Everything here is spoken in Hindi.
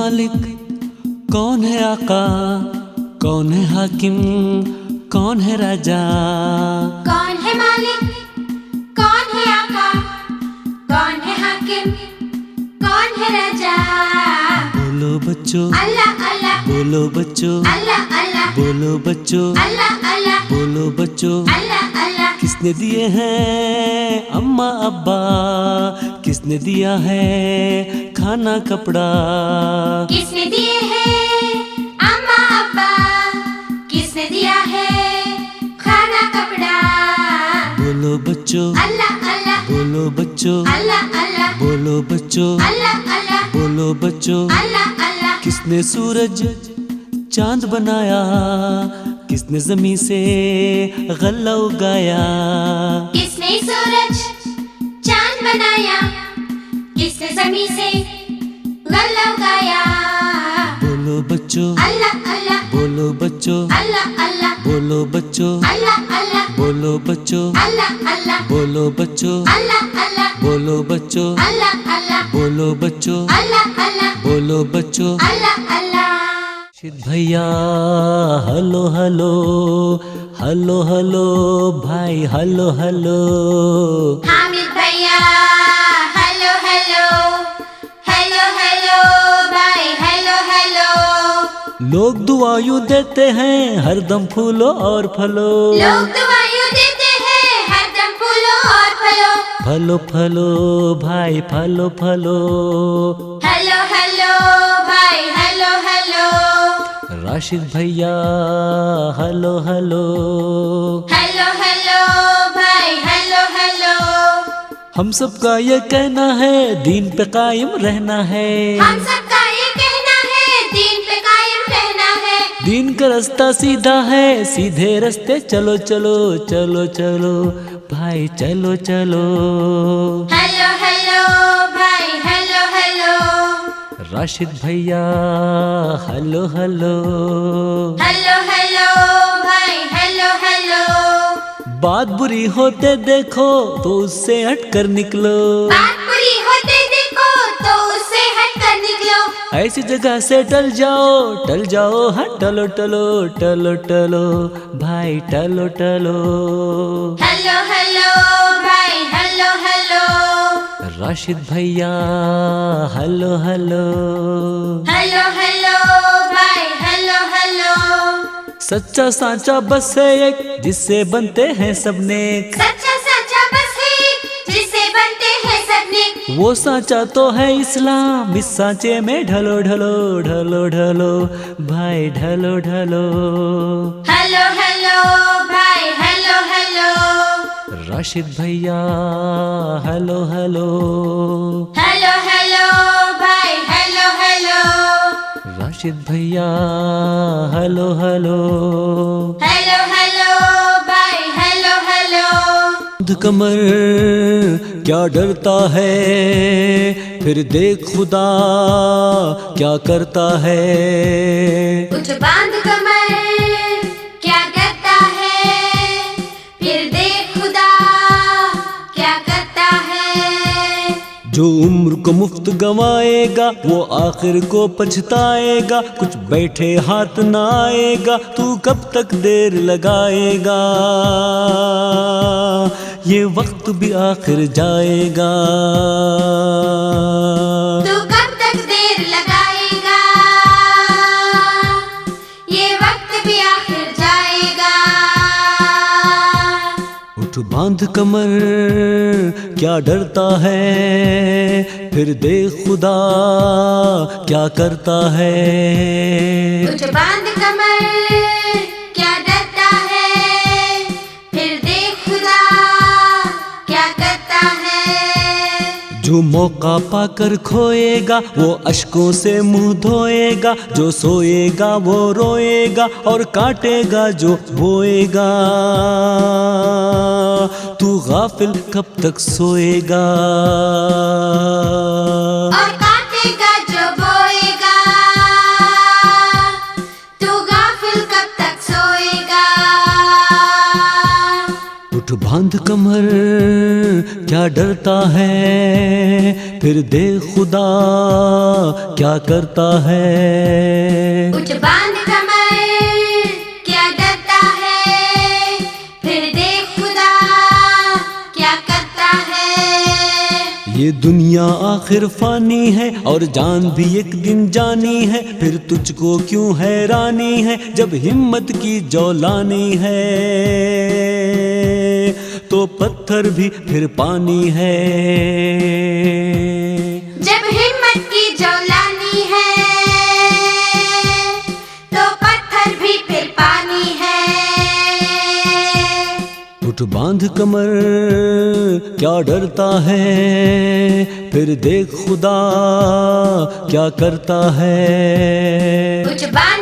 मालिक, कौन है आका, कौन है हाकिम, कौन है राजा? कौन है मालिक, कौन है आका, कौन है हाकिम, कौन है राजा? बोलो बच्चों, अल्लाह अल्लाह, बोलो बच्चों, अल्लाह अल्लाह, बोलो बच्चों, अल्लाह अल्लाह, बोलो बच्चों। अल्लाह अल्लाह। किसने दिए हैं अम्मा अब्बा, किसने दिया है खाना कपड़ा? किसने दिए हैं अम्मा अब्बा, किसने दिया है खाना कपड़ा? बोलो बच्चों, अल्लाह अल्लाह, बोलो बच्चों, अल्लाह अल्लाह, बोलो बच्चों, अल्लाह अल्लाह, बोलो बच्चों। अल्लाह अल्लाह। किसने सूरज चांद बनाया, किसने जमीन से गल्ला उगाया? किसने सूरज चांद बनाया, किसने जमीन से गल्ला उगाया? बोलो बच्चों, अल्लाह अल्लाह, बोलो बच्चों, अल्लाह अल्लाह, बोलो बच्चों, अल्लाह अल्लाह, बोलो बच्चों, अल्लाह अल्लाह, बोलो बच्चों, अल्लाह अल्लाह, बोलो बच्चों, अल्लाह अल्लाह, बोलो बच्चों, अल्लाह अल्लाह, बोलो बच्चों। अल्लाह अल्लाह। राशिद भैया हलो हलो, हलो हलो भाई, हलो हलो। हामिद भैया हेलो हेलो, हेलो हेलो भाई, हेलो हेलो। लोग दुआ यूं देते हैं हरदम फूलो और फलो, लोग दुआएं देते हैं हरदम फूलों और फलों। फलो फलो भाई, फलो फलो। हेलो हेलो भाई, हेलो हेलो। राशिद भैया हलो हलो, हेलो हेलो भाई, हेलो हेलो। हम सबका ये कहना है दीन पे कायम रहना है, हम सबका ये कहना है दीन पे कायम रहना है। दीन का रास्ता सीधा है, सीधे रास्ते चलो चलो, चलो चलो भाई, चलो चलो। हेलो हेलो भाई, हेलो हेलो। राशिद भैया हलो हलो, हेलो हेलो भाई, हेलो हेलो। बात बुरी होते देखो तो उससे हट कर निकलो, बात बुरी होते देखो तो उससे हट कर निकलो। ऐसी जगह से टल जाओ हाँ, टलो टलो टलो टलो भाई, टलो टलो। हेलो हेलो भाई, हेलो हेलो। राशिद भैया हलो हलो, हेलो हेलो भाई, हेलो हेलो। सच्चा सांचा बस है एक, जिससे बनते हैं सब नेक। सच्चा साचा बस है जिससे बनते हैं सब नेक। वो सांचा तो है इस्लाम, इस सांचे में ढलो ढलो ढलो ढलो भाई, ढलो ढलो। हेलो हेलो भाई, हेलो हेलो। राशिद भैया हलो हलो, हेलो हेलो भाई, हेलो हेलो। राशिद भैया हलो हलो। हेलो हेलो भाई, हेलो हेलो। बांध कमर क्या डरता है, फिर देख खुदा क्या करता है। उठ बांध कमर क्या डरता है, फिर देख खुदा क्या करता है। जो उम्र को मुफ्त गंवाएगा वो आखिर को पछताएगा, कुछ बैठे हाथ ना आएगा, तू कब तक देर लगाएगा, ये वक्त भी आखिर जाएगा। तू कब तक देर लगाएगा, ये वक्त भी आखिर जाएगा। उठ बांध कमर क्या डरता है, फिर देख खुदा क्या करता है। उठ बांध कमर क्या डरता है, फिर देख खुदा क्या करता है। जो मौका पाकर खोएगा वो अश्कों से मुंह धोएगा, जो सोएगा वो रोएगा और काटेगा जो बोएगा, तू गाफिल कब तक सोएगा। और काटेगा जो बोएगा, तू गाफिल कब तक सोएगा। उठ बांध कमर क्या डरता है, फिर देख खुदा क्या करता है। उठ बांध कमर क्या डरता है, फिर देख खुदा क्या करता है। ये दुनिया आखिर फानी है और जान भी एक दिन जानी है, फिर तुझको क्यों हैरानी है जब हिम्मत की जौलानी है। तो पत्थर भी फिर पानी है, जब हिम्मत की जौलानी है तो पत्थर भी फिर पानी है। उठ बांध कमर क्या डरता है, फिर देख खुदा क्या करता है। उठ बांध